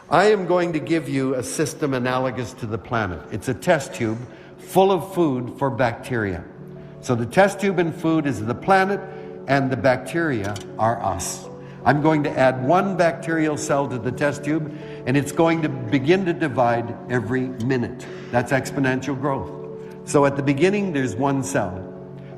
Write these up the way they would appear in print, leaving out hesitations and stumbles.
I am going to give you a system analogous to the planet. It's a test tube full of food for bacteria. So the test tube and food is the planet, and the bacteria are us. I'm going to add one bacterial cell to the test tube, and it's going to begin to divide every minute. That's exponential growth. So at the beginning, there's one cell.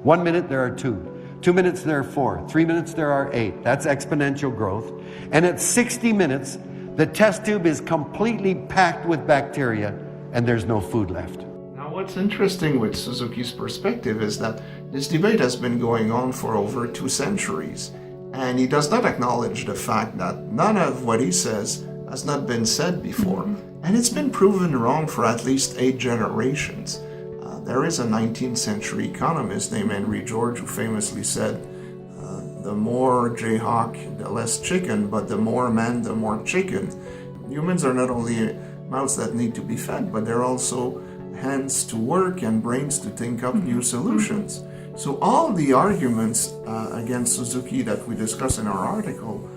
1 minute, there are two. 2 minutes, there are four. 3 minutes, there are 8. That's exponential growth. And at 60 minutes, the test tube is completely packed with bacteria, and there's no food left. Now, what's interesting with Suzuki's perspective is that this debate has been going on for over 2 centuries. And he does not acknowledge the fact that none of what he says has not been said before. And it's been proven wrong for at least 8 generations. There is a 19th century economist named Henry George who famously said, the more jayhawk, the less chicken, but the more man, the more chicken. Humans are not only mouths that need to be fed, but they're also hands to work and brains to think up new solutions. So all the arguments against Suzuki that we discuss in our article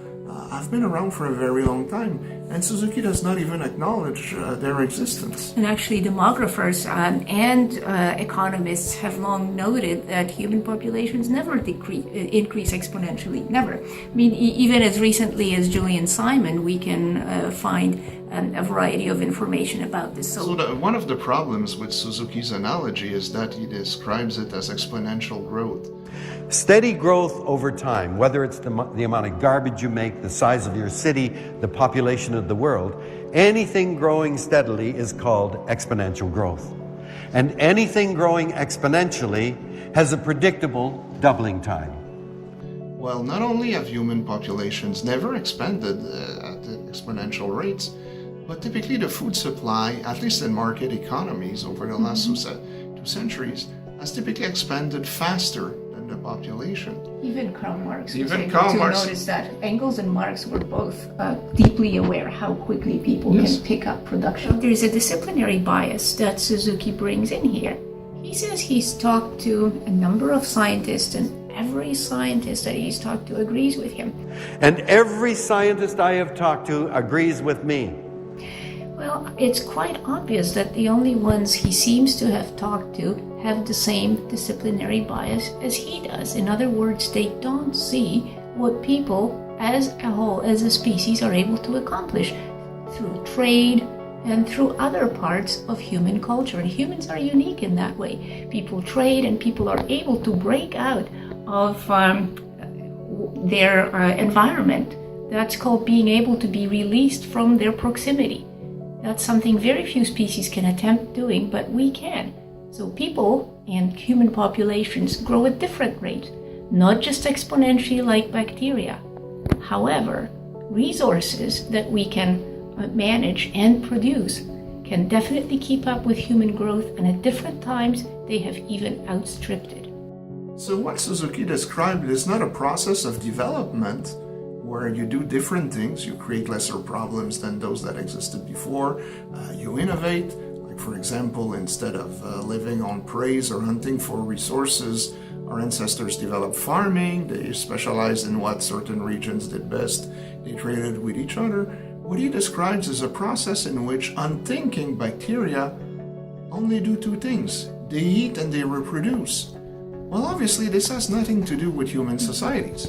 have been around for a very long time, and Suzuki does not even acknowledge their existence. And actually demographers and economists have long noted that human populations never increase exponentially, never. I mean, even as recently as Julian Simon, we can find a variety of information about this. So one of the problems with Suzuki's analogy is that he describes it as exponential growth. Steady growth over time, whether it's the amount of garbage you make, the size of your city, the population of the world, anything growing steadily is called exponential growth. And anything growing exponentially has a predictable doubling time. Well, not only have human populations never expanded at exponential rates, but typically the food supply, at least in market economies over the last 2 centuries, has typically expanded faster than the population. Even Karl Marx was able to notice that. Engels and Marx were both deeply aware how quickly people can pick up production. There's a disciplinary bias that Suzuki brings in here. He says he's talked to a number of scientists, and every scientist that he's talked to agrees with him. And every scientist I have talked to agrees with me. Well, it's quite obvious that the only ones he seems to have talked to have the same disciplinary bias as he does. In other words, they don't see what people as a whole, as a species, are able to accomplish through trade and through other parts of human culture. And humans are unique in that way. People trade and people are able to break out of their environment. That's called being able to be released from their proximity. That's something very few species can attempt doing, but we can. So people and human populations grow at different rates, not just exponentially like bacteria. However, resources that we can manage and produce can definitely keep up with human growth, and at different times they have even outstripped it. So what Suzuki described is not a process of development where you do different things, you create lesser problems than those that existed before, you innovate, like for example, instead of living on praise or hunting for resources, our ancestors developed farming, they specialized in what certain regions did best, they traded with each other. What he describes is a process in which unthinking bacteria only do 2 things, they eat and they reproduce. Well, obviously this has nothing to do with human societies.